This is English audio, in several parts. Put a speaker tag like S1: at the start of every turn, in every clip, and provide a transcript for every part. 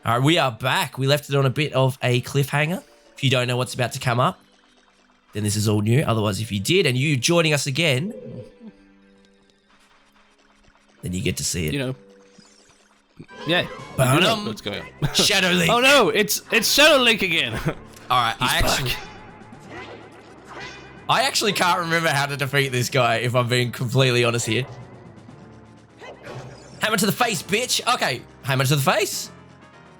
S1: All right, we are back. We left it on a bit of a cliffhanger. If you don't know what's about to come up, then this is all new. Otherwise, if you did and you joining us again, then you get to see it.
S2: You know. Yeah.
S1: But
S2: what's going on?
S1: Shadow Link.
S2: Oh no, it's Shadow Link again.
S1: All right, I actually can't remember how to defeat this guy, if I'm being completely honest here. Hammer to the face, bitch. Okay, hammer to the face.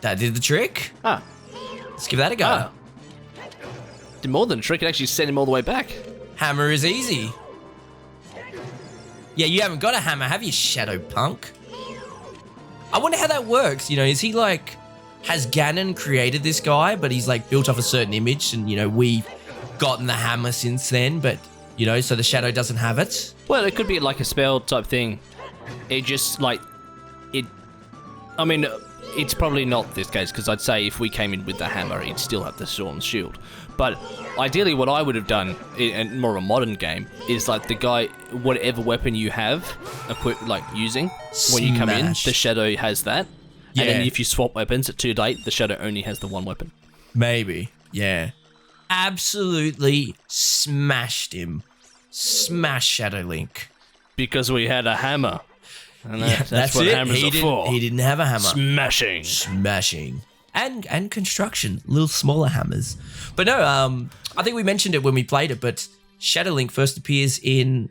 S1: That did the trick.
S2: Ah.
S1: Let's give that a go.
S2: Ah. Did more than a trick, it actually sent him all the way back.
S1: Hammer is easy. Yeah, you haven't got a hammer, have you, Shadow Punk? I wonder how that works. You know, is he like, has Ganon created this guy, but he's like built off a certain image and, you know, we've gotten the hammer since then, but, you know, so the Shadow doesn't have it?
S2: Well, it could be like a spell type thing. It just like, I mean, it's probably not this case, because I'd say if we came in with the hammer, he'd still have the Storm's Shield. But ideally what I would have done, in more of a modern game, is like the guy, whatever weapon you have like using, when you come in, the Shadow has that. Yeah. And then if you swap weapons at too late, the Shadow only has the one weapon.
S1: Maybe, yeah. Absolutely smashed him. Smash Shadow Link.
S2: Because we had a hammer. And that's what
S1: it.
S2: hammers are for.
S1: He didn't have a hammer.
S2: Smashing.
S1: And construction, little smaller hammers. But no, I think we mentioned it when we played it, but Shadow Link first appears in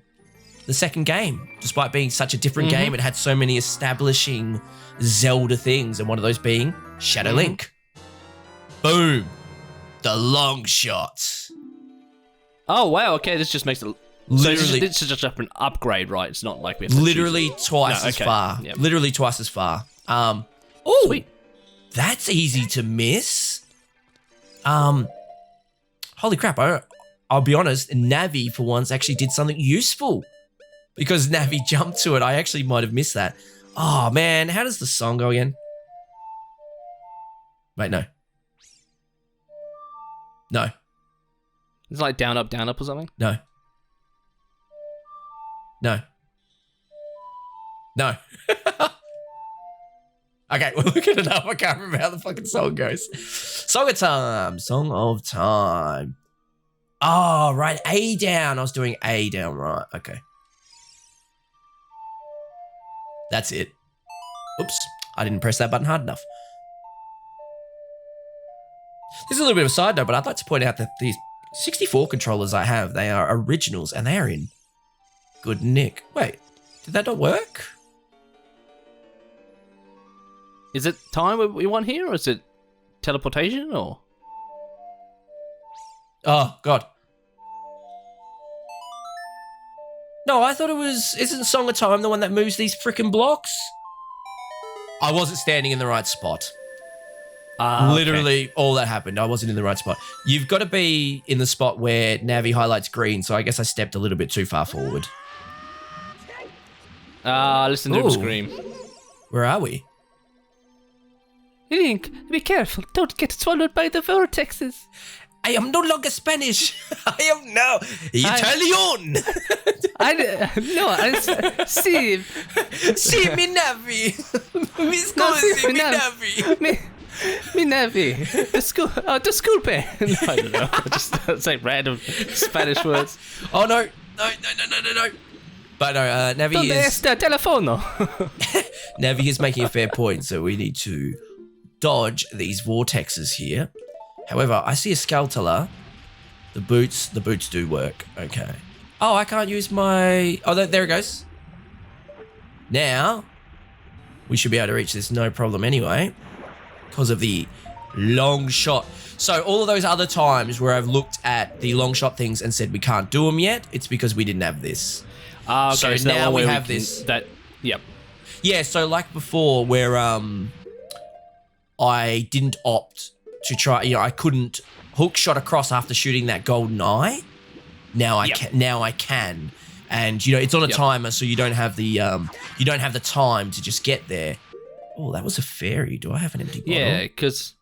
S1: the second game. Despite being such a different game, it had so many establishing Zelda things, and one of those being Shadow Link. Boom. The long shot.
S2: Oh, wow, okay, this just makes it...
S1: Literally,
S2: so this is just an upgrade, right? It's not like we have to
S1: literally twice as far.
S2: Yep.
S1: Literally twice as far. Oh,
S2: sweet.
S1: That's easy to miss. Holy crap! I'll be honest. Navi for once actually did something useful, because Navi jumped to it. I actually might have missed that. Oh man, how does the song go again? Wait, no.
S2: It's like down, up or something?
S1: No. Okay, we'll look at it up. I can't remember how the fucking song goes. Song of Time. Oh, right. A down. I was doing A down, right. Okay. That's it. Oops. I didn't press that button hard enough. This is a little bit of a side note, but I'd like to point out that these 64 controllers I have, they are originals and they are in good nick. Wait, did that not work?
S2: Is it time we want here, or is it teleportation, or?
S1: Oh, God. No, I thought it was... Isn't Song of Time the one that moves these freaking blocks? I wasn't standing in the right spot. Literally, all that happened. I wasn't in the right spot. You've got to be in the spot where Navi highlights green, so I guess I stepped a little bit too far forward.
S2: Listen to him scream.
S1: Where are we?
S2: Link, be careful. Don't get swallowed by the vortexes.
S1: I am no longer Spanish. I am now Italian.
S2: See.
S1: Si, mi Navi. Mi scusi, mi Navi.
S2: Mi Navi. The school pay. No, I don't know. Just say random Spanish words.
S1: Oh, no. No. But no, Navi is...
S2: ¿Dónde está teléfono?
S1: Navi is making a fair point, so we need to dodge these vortexes here. However, I see a Skulltula. The boots do work. Okay. Oh, I can't use my... Oh, there it goes. Now, we should be able to reach this no problem anyway, because of the long shot. So all of those other times where I've looked at the long shot things and said we can't do them yet, it's because we didn't have this.
S2: Okay,
S1: so now we have this.
S2: Yep.
S1: Yeah, so like before where I didn't opt to try, I couldn't hook shot across after shooting that golden eye. Now I can. And it's on a timer, so you don't have the time to just get there. Oh, that was a fairy. Do I have an empty bottle?
S2: Yeah, because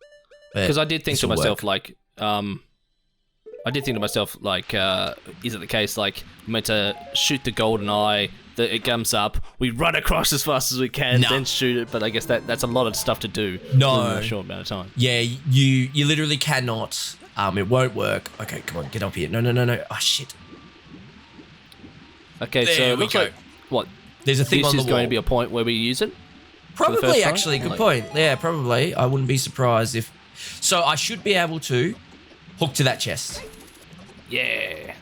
S2: I did think to myself is it the case like I'm meant to shoot the golden eye, it comes up, we run across as fast as we can,
S1: No.
S2: then shoot it. But I guess that's a lot of stuff to do
S1: No.
S2: in a short amount of time.
S1: Yeah, you literally cannot. It won't work. Okay, come on, get up here. No. Oh, shit.
S2: Okay,
S1: There
S2: so it
S1: we
S2: looks
S1: go.
S2: like, what,
S1: There's a thing
S2: this
S1: on the
S2: is
S1: wall.
S2: going to be a point where we use it?
S1: Probably,
S2: first time?
S1: actually, good
S2: Like-
S1: point. Yeah, probably. I wouldn't be surprised if... So I should be able to hook to that chest.
S2: Yeah.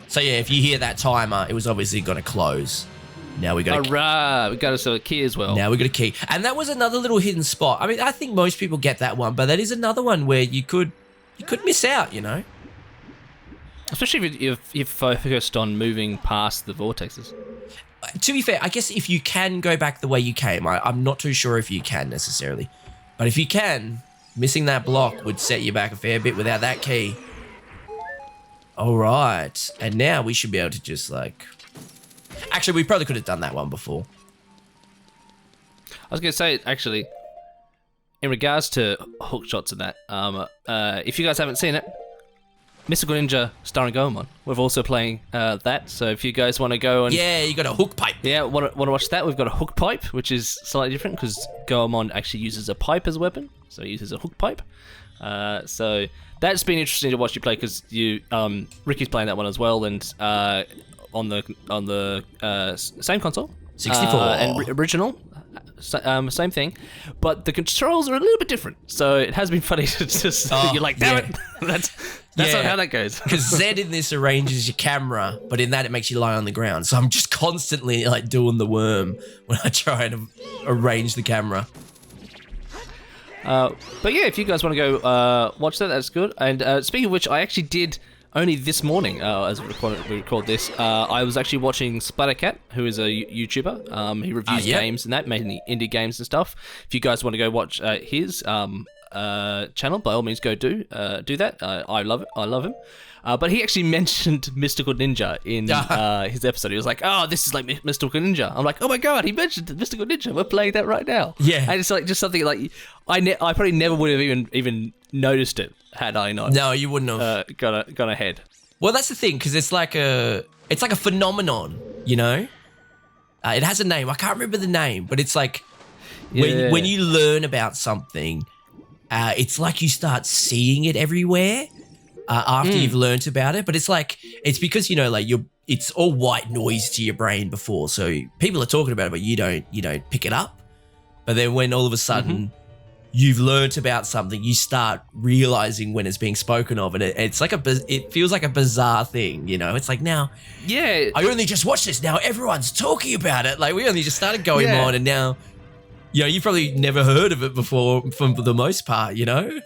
S1: So yeah, if you hear that timer, it was obviously going to close. Now we got
S2: Hurrah! We got us a key as well.
S1: Now we got a key. And that was another little hidden spot. I mean, I think most people get that one, but that is another one where you could miss out, you know?
S2: Especially if you're focused on moving past the vortexes.
S1: To be fair, I guess if you can go back the way you came, I'm not too sure if you can necessarily. But if you can, missing that block would set you back a fair bit without that key. All right. And now we should be able to just like... Actually, we probably could have done that one before.
S2: I was going to say, actually, in regards to hook shots and that, if you guys haven't seen it, Mystical Ninja starring Goemon, we're also playing that. So if you guys want to go and...
S1: Yeah, you got a hook pipe.
S2: Yeah, want to watch that? We've got a hook pipe, which is slightly different because Goemon actually uses a pipe as a weapon. So he uses a hook pipe. So that's been interesting to watch you play because Ricky's playing that one as well, and on the same console,
S1: 64
S2: and original, same thing, but the controls are a little bit different. So it has been funny to just you're like, damn it, that's not how that goes.
S1: Because Z in this arranges your camera, but in that it makes you lie on the ground. So I'm just constantly like doing the worm when I try to arrange the camera.
S2: But yeah, if you guys want to go watch that, that's good. And speaking of which, I actually did only this morning, as we record this, I was actually watching Splattercat, who is a YouTuber. He reviews games and that, mainly indie games and stuff. If you guys want to go watch his channel, by all means, go do that. I love it. I love him. But he actually mentioned Mystical Ninja in his episode. He was like, "Oh, this is like Mystical Ninja." I'm like, "Oh my god, he mentioned Mystical Ninja. We're playing that right now."
S1: Yeah,
S2: and it's like just something like I probably never would have even noticed it had I not.
S1: No, you wouldn't have
S2: gone ahead.
S1: Well, that's the thing, because it's like a phenomenon, you know. It has a name. I can't remember the name, but it's like when you learn about something, it's like you start seeing it everywhere. After you've learnt about it, but it's because, you know, like it's all white noise to your brain before, so people are talking about it, but you don't pick it up. But then when all of a sudden you've learnt about something, you start realizing when it's being spoken of, and it's like it feels like a bizarre thing, you know. It's like, now, I only just watched this. Now everyone's talking about it. Like, we only just started going on, and now, you know, you've probably never heard of it before, for the most part, you know.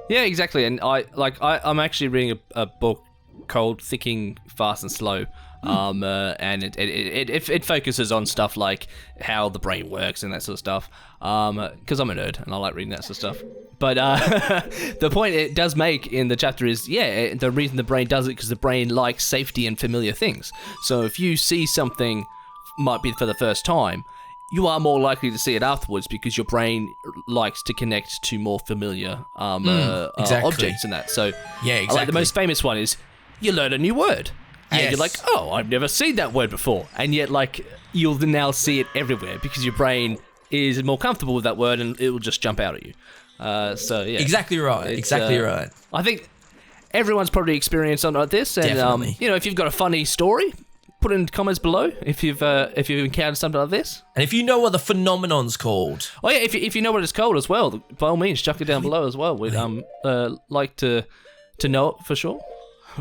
S2: Yeah, exactly. And I'm actually reading a book called Thinking Fast and Slow, and it focuses on stuff like how the brain works and that sort of stuff. Because I'm a nerd and I like reading that sort of stuff. But the point it does make in the chapter is, the reason the brain does it because the brain likes safety and familiar things. So if you see something, might be for the first time, you are more likely to see it afterwards because your brain likes to connect to more familiar objects and that. So,
S1: exactly.
S2: Like the most famous one is you learn a new word. And you're like, oh, I've never seen that word before. And yet, like, you'll now see it everywhere because your brain is more comfortable with that word and it will just jump out at you.
S1: Exactly right. Exactly right.
S2: I think everyone's probably experienced something like this. And, you know, if you've got a funny story, put in the comments below if you've encountered something like this.
S1: And if you know what the phenomenon's called.
S2: Oh yeah, if you know what it's called as well, by all means, chuck it down below as well. We'd like to know it for sure.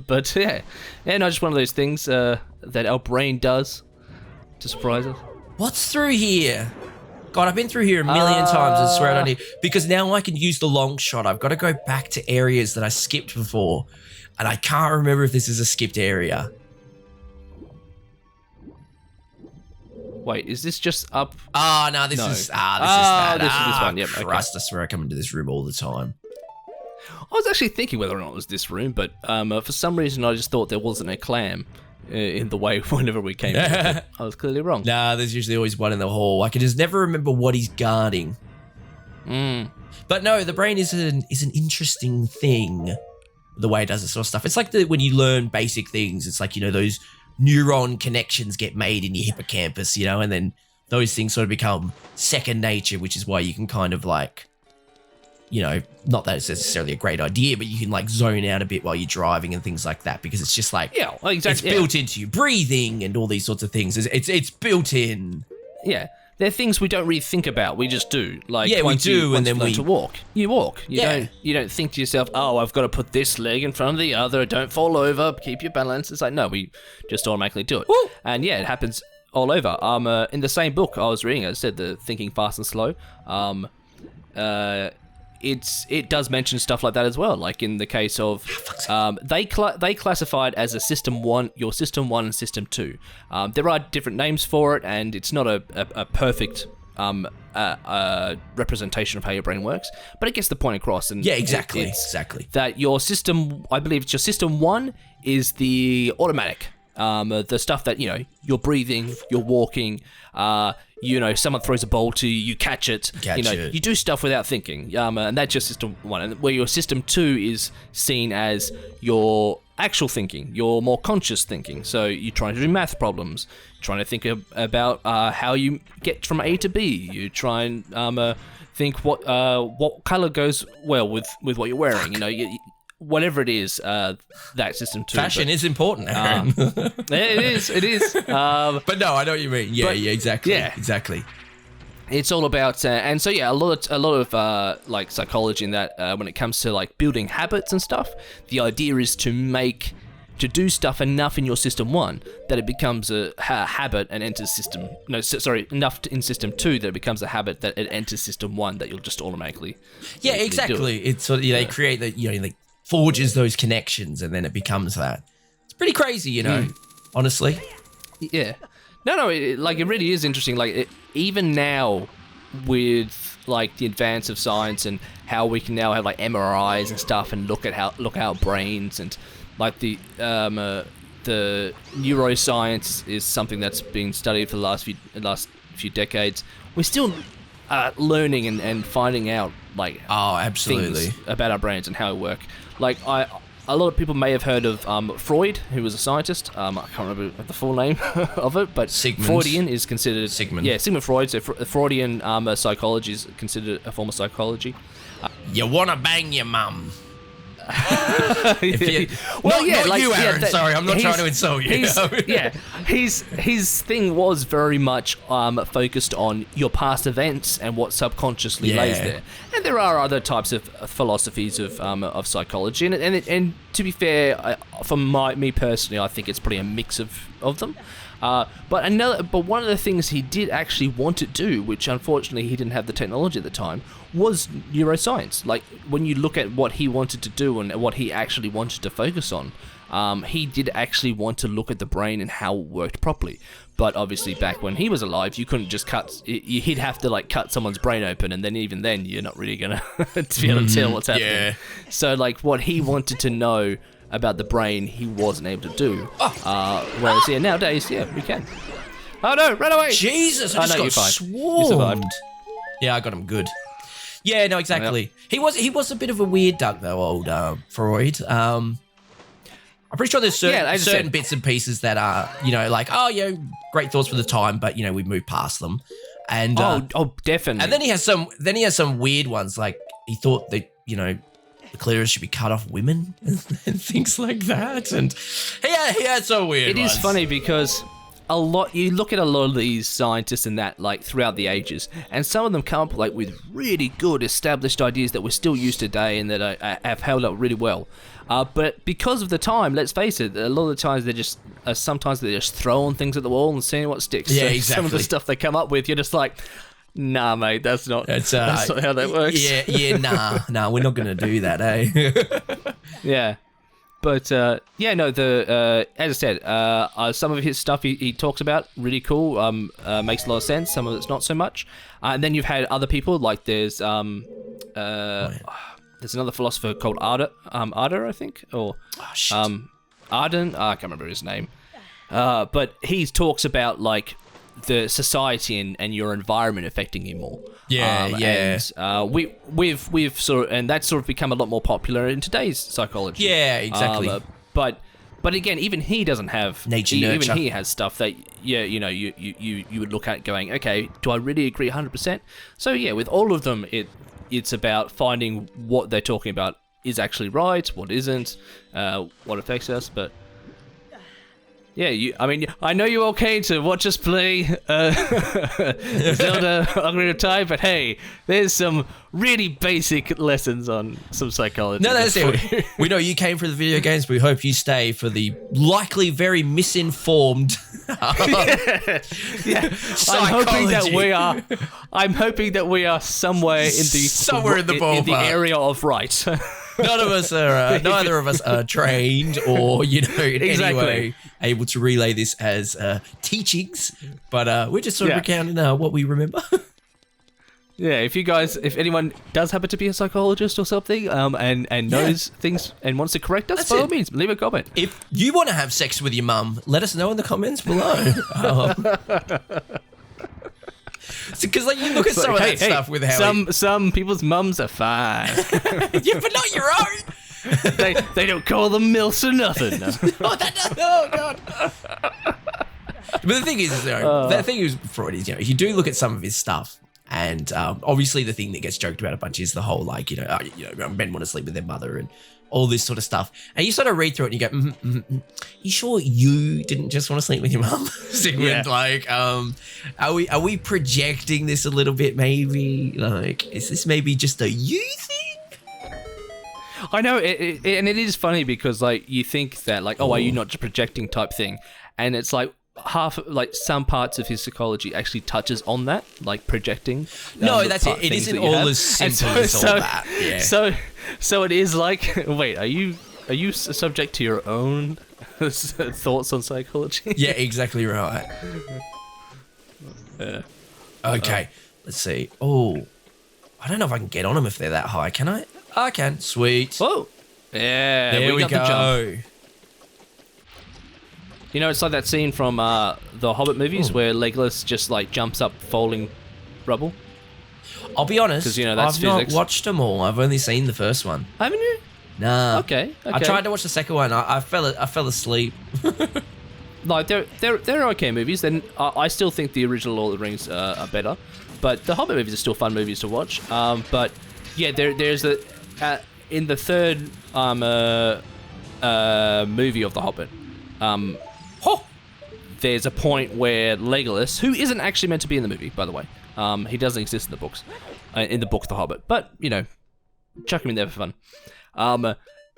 S2: But and just one of those things that our brain does to surprise us.
S1: What's through here? God, I've been through here a million times. I swear I don't need, because now I can use the long shot. I've got to go back to areas that I skipped before, and I can't remember if this is a skipped area.
S2: Wait, is this just up?
S1: No, this is that.
S2: This is this one. Yep.
S1: Christ, I swear I come into this room all the time.
S2: I was actually thinking whether or not it was this room, but for some reason I just thought there wasn't a clam in the way whenever we came in. I was clearly wrong.
S1: Nah, there's usually always one in the hall. I can just never remember what he's guarding. But no, the brain is an interesting thing, the way it does this sort of stuff. It's like when you learn basic things, it's like, you know, those neuron connections get made in your hippocampus, and then those things sort of become second nature, which is why you can kind of like, not that it's necessarily a great idea, but you can like zone out a bit while you're driving and things like that, because it's just like,
S2: exactly.
S1: It's built into your breathing and all these sorts of things. It's built in.
S2: Yeah. They're things we don't really think about. We just do. Like,
S1: we do, and then
S2: we learn to walk. You walk.
S1: Yeah.
S2: You don't think to yourself, oh, I've got to put this leg in front of the other. Don't fall over. Keep your balance. It's like, no, we just automatically do it.
S1: Woo!
S2: And yeah, it happens all over. In the same book I was reading, I said the Thinking Fast and Slow. It does mention stuff like that as well. Like in the case of, they classified as a System 1, your System 1 and System 2. There are different names for it, and it's not a perfect representation of how your brain works, but it gets the point across. And
S1: yeah, exactly.
S2: That your system, I believe it's your System 1 is the automatic. The stuff that, you're breathing, you're walking, someone throws a bowl to you, you catch it. You do stuff without thinking. And that's your System 1. And where your System 2 is seen as your actual thinking, your more conscious thinking. So you're trying to do math problems, trying to think about how you get from A to B. You try and think what color goes well with what you're wearing. Whatever it is, that System 2.
S1: Fashion is important, Aaron.
S2: It is.
S1: But no, I know what you mean. Yeah, exactly.
S2: Yeah.
S1: Exactly.
S2: It's all about, and so yeah, a lot of like psychology in that when it comes to like building habits and stuff. The idea is to do stuff enough in your System 1 that it becomes a habit and enters System. No, sorry, enough in System 2 that it becomes a habit that it enters System 1 that you'll just automatically.
S1: Yeah, exactly. It's sort of, they create that, like forges those connections, and then it becomes that. It's pretty crazy, honestly.
S2: Yeah. No, it really is interesting. Like, even now, with like the advance of science and how we can now have like MRIs and stuff, and look at our brains, and like the neuroscience is something that's been studied for the last few decades. We're still learning and finding out like
S1: absolutely
S2: things about our brains and how it work. Like a lot of people may have heard of Freud, who was a scientist. I can't remember the full name of it, but Freudian is considered...
S1: Sigmund.
S2: Yeah, Sigmund Freud. So Freudian psychology is considered a form of psychology.
S1: You want to bang your mum.
S2: Not
S1: you, Aaron. Sorry, I'm not trying to insult you.
S2: His thing was very much focused on your past events and what subconsciously lays there. And there are other types of philosophies of psychology, and to be fair, me personally, I think it's probably a mix of them. But one of the things he did actually want to do, which unfortunately he didn't have the technology at the time, was neuroscience. Like, when you look at what he wanted to do and what he actually wanted to focus on, he did actually want to look at the brain and how it worked properly. But obviously, back when he was alive, you couldn't just he'd have to like cut someone's brain open, and then even then, you're not really gonna be able to tell what's happening. Yeah. So like, what he wanted to know about the brain, he wasn't able to do. Whereas nowadays, we can. Oh no, run away!
S1: Jesus, I just got swarmed.
S2: You survived.
S1: Yeah, I got him good. Yeah, no, exactly. Yep. He was a bit of a weird duck though, old Freud. I'm pretty sure there's certain bits and pieces that are, great thoughts for the time, but we've moved past them. And
S2: definitely.
S1: And then he has some weird ones, like he thought that the clitoris should be cut off women and things like that. And he had some weird ones.
S2: It is funny because you look at a lot of these scientists and that, like, throughout the ages, and some of them come up like with really good established ideas that we're still used today and that have held up really well. But because of the time, let's face it, a lot of the times sometimes they're just throwing things at the wall and seeing what sticks.
S1: Yeah,
S2: so
S1: exactly.
S2: Some of the stuff they come up with, you're just like, nah, mate, that's not how that works.
S1: Nah, we're not going to do that, eh?
S2: Yeah. But, as I said, some of his stuff he talks about, really cool, makes a lot of sense. Some of it's not so much. And then you've had other people, like there's another philosopher called Ardor, I think, or Arden, I can't remember his name. But he talks about, like, the society and your environment affecting you more. And we've sort of, and that's sort of become a lot more popular in today's psychology.
S1: Yeah, exactly.
S2: But But again, even he doesn't have
S1: Nature nurture.
S2: Even he has stuff that you would look at going, okay, do I really agree 100%? So yeah, with all of them, it's about finding what they're talking about is actually right, what isn't, what affects us, but. Yeah, I know you're okay to watch us play Zelda Ocarina of Time, but hey, there's some really basic lessons on some psychology.
S1: No, that's it. We know you came for the video games, but we hope you stay for the likely very misinformed psychology.
S2: I'm hoping that we are somewhere in the
S1: ballpark.
S2: in the area of right.
S1: Neither of us are trained or, in any way able to relay this as teachings, but we're just sort of recounting what we remember.
S2: Yeah, if anyone does happen to be a psychologist or something, and knows things and wants to correct us, by all means, leave a comment.
S1: If you want to have sex with your mum, let us know in the comments below. Because you look at some of that stuff with how
S2: some people's mums are fine.
S1: Yeah, but not your own.
S2: They don't call them milfs or nothing.
S1: Oh God. But the thing is, the thing is, Freud is, you do look at some of his stuff, and obviously the thing that gets joked about a bunch is the whole men want to sleep with their mother and all this sort of stuff. And you sort of read through it and you go, you sure you didn't just want to sleep with your mum, Sigmund?
S2: Yeah.
S1: Are we projecting this a little bit? Maybe is this maybe just a you thing?
S2: I know, and it is funny because you think that are you not just projecting type thing, and it's some parts of his psychology actually touches on that, projecting.
S1: No, that's it. It isn't all as simple as all that. Yeah.
S2: So it is wait, are you subject to your own thoughts on psychology?
S1: Yeah, exactly right. Okay, let's see. Oh, I don't know if I can get on them if they're that high. Can I? I can. Sweet.
S2: Oh, yeah.
S1: There we
S2: got
S1: go.
S2: The jump. It's like that scene from the Hobbit movies where Legolas just jumps up falling rubble.
S1: I'll be honest,
S2: because that's
S1: I've
S2: physics.
S1: not watched them all. I've only seen the first one.
S2: Haven't you?
S1: Nah.
S2: Okay.
S1: I tried to watch the second one. I fell asleep.
S2: They're okay movies. Then I still think the original Lord of the Rings are better, but the Hobbit movies are still fun movies to watch. But yeah, there's in the third movie of the Hobbit. There's a point where Legolas, who isn't actually meant to be in the movie, by the way, he doesn't exist in the books, in the book The Hobbit, but chuck him in there for fun.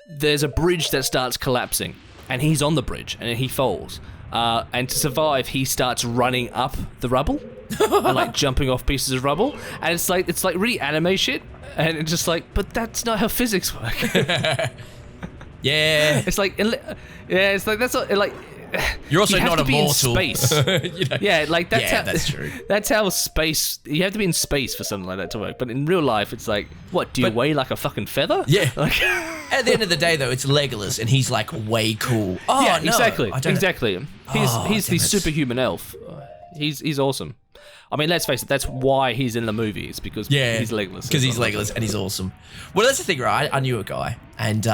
S2: There's a bridge that starts collapsing, and he's on the bridge, and he falls. And to survive, he starts running up the rubble, and jumping off pieces of rubble, and it's really anime shit, and it's just but that's not how physics work.
S1: Yeah.
S2: It's that's not
S1: you're also
S2: you have
S1: not
S2: to be
S1: immortal.
S2: In space. Yeah,
S1: that's true.
S2: That's how space. You have to be in space for something like that to work. But in real life, it's what? Do you weigh like a fucking feather?
S1: Yeah. At the end of the day, though, it's Legolas, and he's way cool. Oh,
S2: yeah,
S1: no,
S2: exactly. He's the superhuman elf. He's awesome. I mean, let's face it. That's why he's in the movies because he's Legolas.
S1: Because he's Legolas and he's awesome. Well, that's the thing, right? I knew a guy, and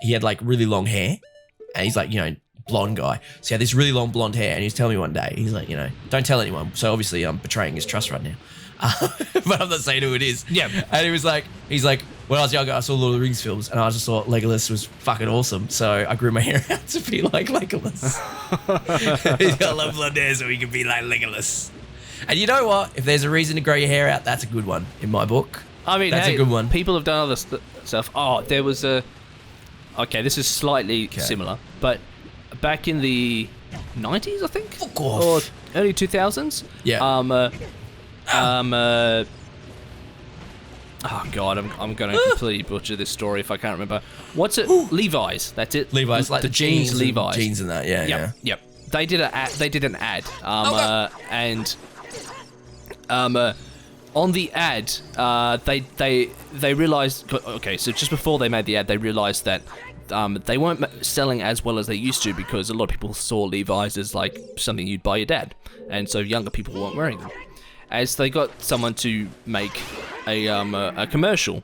S1: he had really long hair, and he's blonde guy. So he had this really long blonde hair, and he was telling me one day, he's don't tell anyone. So obviously I'm betraying his trust right now. But I'm not saying who it is.
S2: Yeah.
S1: And he's like, when I was younger, I saw Lord of the Rings films, and I just thought Legolas was fucking awesome. So I grew my hair out to be like Legolas. He's got long blonde hair so he can be like Legolas. And you know what? If there's a reason to grow your hair out, that's a good one in my book.
S2: I mean,
S1: that's a good one.
S2: People have done other stuff. Oh, there was a... Okay, this is slightly similar, but back in the 90s, I think?
S1: Fuck off.
S2: Or early 2000s?
S1: Yeah.
S2: Oh God, I'm going to completely butcher this story if I can't remember. What's it? Levi's. That's it.
S1: Levi's,
S2: the jeans Levi's.
S1: Jeans and that, yeah.
S2: Yep. They did an ad. And on the ad, they realized. Okay, so just before they made the ad, they realized that they weren't selling as well as they used to because a lot of people saw Levi's as something you'd buy your dad, and so younger people weren't wearing them. As they got someone to make a commercial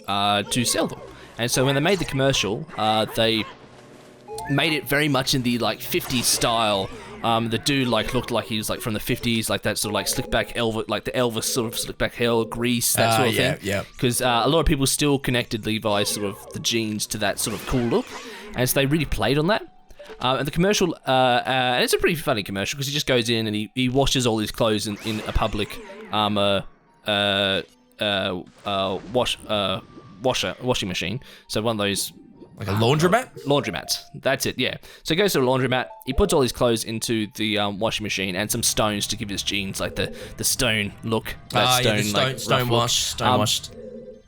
S2: to sell them, and so when they made the commercial, they made it very much in the like 50s style. The dude like looked like he was like from the 50s, like that sort of like slick back Elvis, like the Elvis sort of slick back hair, grease, that sort of thing.
S1: Yeah.
S2: Because a lot of people still connected Levi's sort of the jeans to that sort of cool look, and so they really played on that. And the commercial, and it's a pretty funny commercial because he just goes in and he washes all his clothes in a public washing machine. So one of those.
S1: Like a laundromat?
S2: Laundromats. That's it, yeah. So he goes to a laundromat, he puts all his clothes into the washing machine and some stones to give his jeans like the stone look.
S1: Stone washed.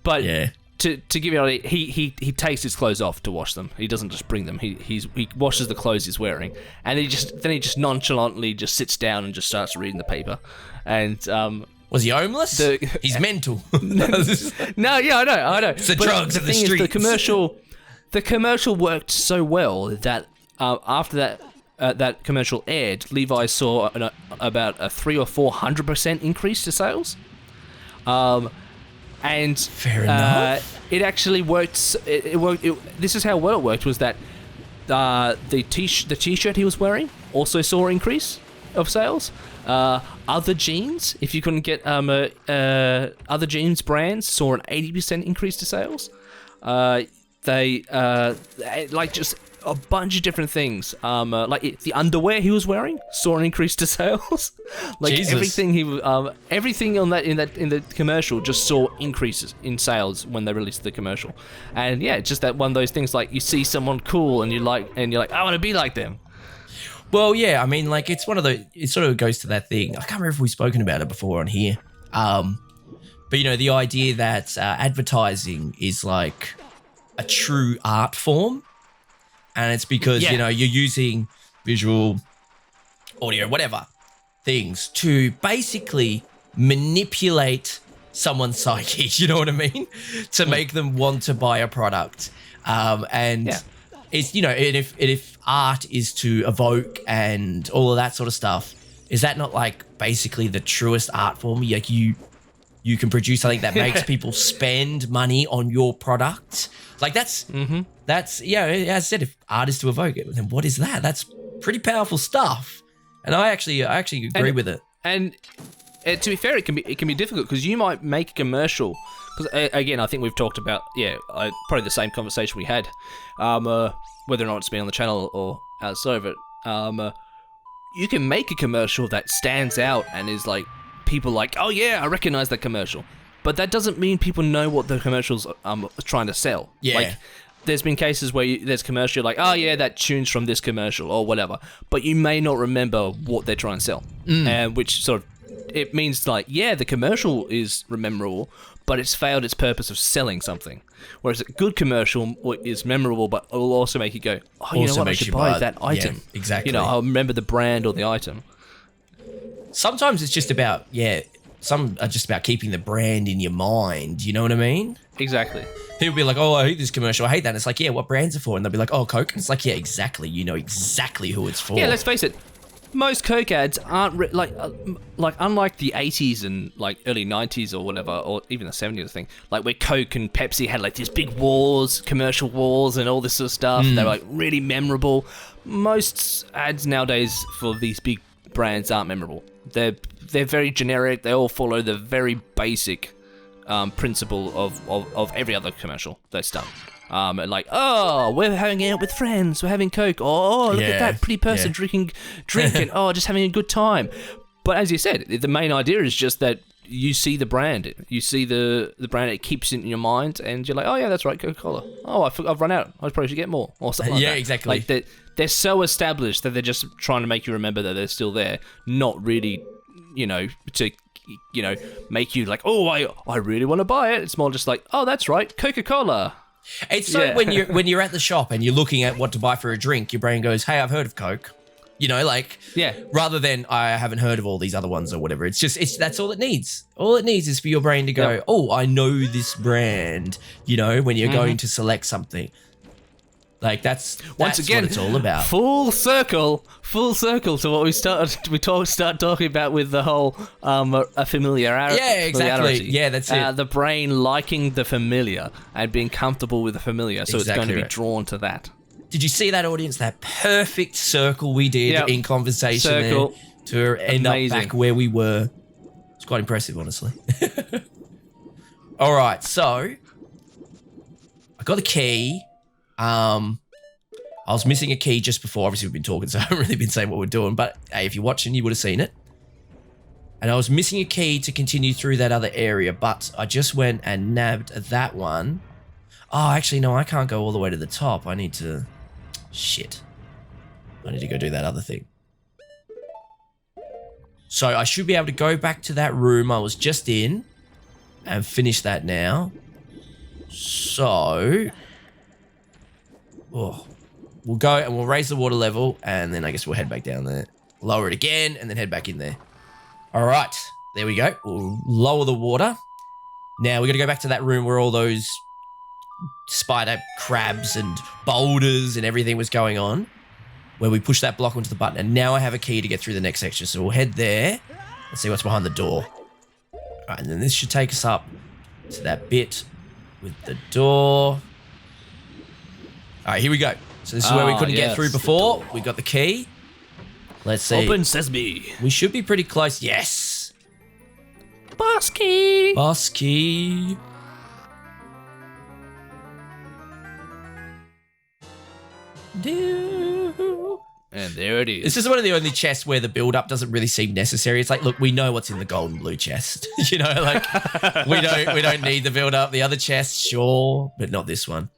S2: But
S1: yeah.
S2: to give you an idea, he takes his clothes off to wash them. He doesn't just bring them. He washes the clothes he's wearing, and he just nonchalantly just sits down and just starts reading the paper. And
S1: was he homeless? He's mental.
S2: No, yeah, I know.
S1: It's the drugs of the streets.
S2: The commercial worked so well that after that commercial aired, Levi saw about a 300 or 400% increase to sales. And
S1: fair enough.
S2: It actually worked. It worked. This is how well it worked. Was that the t-shirt he was wearing also saw an increase of sales. Other jeans, if you couldn't get other jeans brands, saw an 80% increase to sales. They like just a bunch of different things. Like the underwear he was wearing saw an increase to sales. Like
S1: Jesus.
S2: everything on that in the commercial just saw increases in sales when they released the commercial. And yeah, it's just that one of those things like you see someone cool and you're like I want to be like them.
S1: Well, yeah, I mean, like it's one of the. It sort of goes to that thing. I can't remember if we've spoken about it before on here. But you know, the idea that advertising is like a true art form, and it's because you know you're using visual, audio, whatever things to basically manipulate someone's psyche. You know what I mean? To make them want to buy a product, it's, you know, and if art is to evoke and all of that sort of stuff, is that not like basically the truest art form? Like you can produce something that makes people spend money on your product. Like that's yeah. As I said, if art is to evoke it, then what is that? That's pretty powerful stuff. And I actually agree with it. And
S2: to be fair, it can be difficult because you might make a commercial. Because again, I think we've talked about probably the same conversation we had, whether or not it's been on the channel or outside of it. You can make a commercial that stands out and is like people like, oh yeah, I recognize that commercial. But that doesn't mean people know what the commercial's trying to sell.
S1: Yeah.
S2: Like, there's been cases where there's commercial like, oh yeah, that tune's from this commercial or whatever, but you may not remember what they're trying to sell, and which sort of it means like, yeah, the commercial is memorable, but it's failed its purpose of selling something. Whereas a good commercial is memorable, but it will also make you go, oh, you know what, I should buy that item.
S1: Yeah, exactly.
S2: You know, I'll remember the brand or the item.
S1: Sometimes it's just about some are just about keeping the brand in your mind. You know what I mean?
S2: Exactly.
S1: People be like, oh, I hate this commercial. I hate that. And it's like, yeah, what brand's it for? And they'll be like, oh, Coke. And it's like, yeah, exactly. You know exactly who it's for.
S2: Yeah, let's face it. Most Coke ads aren't like unlike the 80s and like early 90s or whatever, or even the 70s thing, like where Coke and Pepsi had like these big wars, commercial wars and all this sort of stuff. They were like really memorable. Most ads nowadays for these big brands aren't memorable. They're very generic. They all follow the very basic principle of every other commercial that's done. Like, oh, we're hanging out with friends, we're having Coke. Oh, look at that pretty person drinking and oh, just having a good time. But as you said, the main idea is just that you see the brand, you see the brand, it keeps it in your mind, and you're like, oh yeah, that's right, Coca-Cola. Oh, I've run out. I probably should get more, or something. Like that.
S1: Exactly.
S2: Like they're so established that they're just trying to make you remember that they're still there, not really, to make you like, oh, I really want to buy it. It's more just like, oh, that's right, Coca-Cola.
S1: It's so when you're at the shop and you're looking at what to buy for a drink, your brain goes, hey, I've heard of Coke. Rather than I haven't heard of all these other ones or whatever. It's that's all it needs. All it needs is for your brain to go, oh, I know this brand, when you're going to select something. Like that's
S2: once again
S1: what it's all about.
S2: Full circle to what we start talking about with the whole a familiarity.
S1: Yeah, exactly. Yeah, that's it.
S2: The brain liking the familiar and being comfortable with the familiar, so it's going to be drawn to that.
S1: Did you see that, audience? That perfect circle we did in conversation
S2: Circle.
S1: there to end
S2: Amazing.
S1: up back where we were. It's quite impressive, honestly. All right, so I got the key. I was missing a key just before. Obviously, we've been talking, so I haven't really been saying what we're doing. But hey, if you're watching, you would have seen it. And I was missing a key to continue through that other area, but I just went and nabbed that one. Oh, actually, no, I can't go all the way to the top. I need to... Shit. I need to go do that other thing. So I should be able to go back to that room I was just in and finish that now. So... Oh, we'll go and we'll raise the water level, and then I guess we'll head back down there. Lower it again, and then head back in there. All right, there we go. We'll lower the water. Now we're going to go back to that room where all those spider crabs and boulders and everything was going on, where we push that block onto the button, and now I have a key to get through the next section. So we'll head there and see what's behind the door. All right, and then this should take us up to that bit with the door. All right, here we go. So this is where we couldn't get through before. We got the key. Let's see.
S2: Open sesame.
S1: We should be pretty close. Yes.
S2: Boss key.
S1: Boss key.
S2: And there it is.
S1: This is one of the only chests where the build-up doesn't really seem necessary. It's like, look, we know what's in the gold and blue chest. You know, like we don't need the build-up. The other chests, sure, but not this one.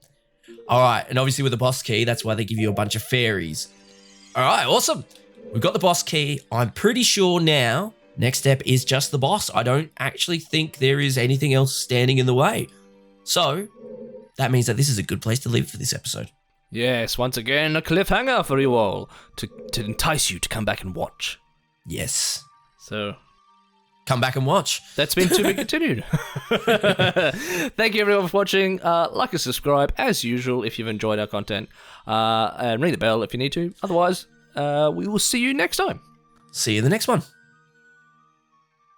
S1: All right, and obviously with the boss key, that's why they give you a bunch of fairies. All right, awesome. We've got the boss key. I'm pretty sure now, next step is just the boss. I don't actually think there is anything else standing in the way. So that means that this is a good place to leave for this episode.
S2: Yes, once again, a cliffhanger for you all to entice you to come back and watch.
S1: Yes.
S2: So...
S1: come back and watch.
S2: That's been to be continued. Thank you everyone for watching. Like and subscribe as usual if you've enjoyed our content. And ring the bell if you need to. Otherwise, we will see you next time.
S1: See you in the next one.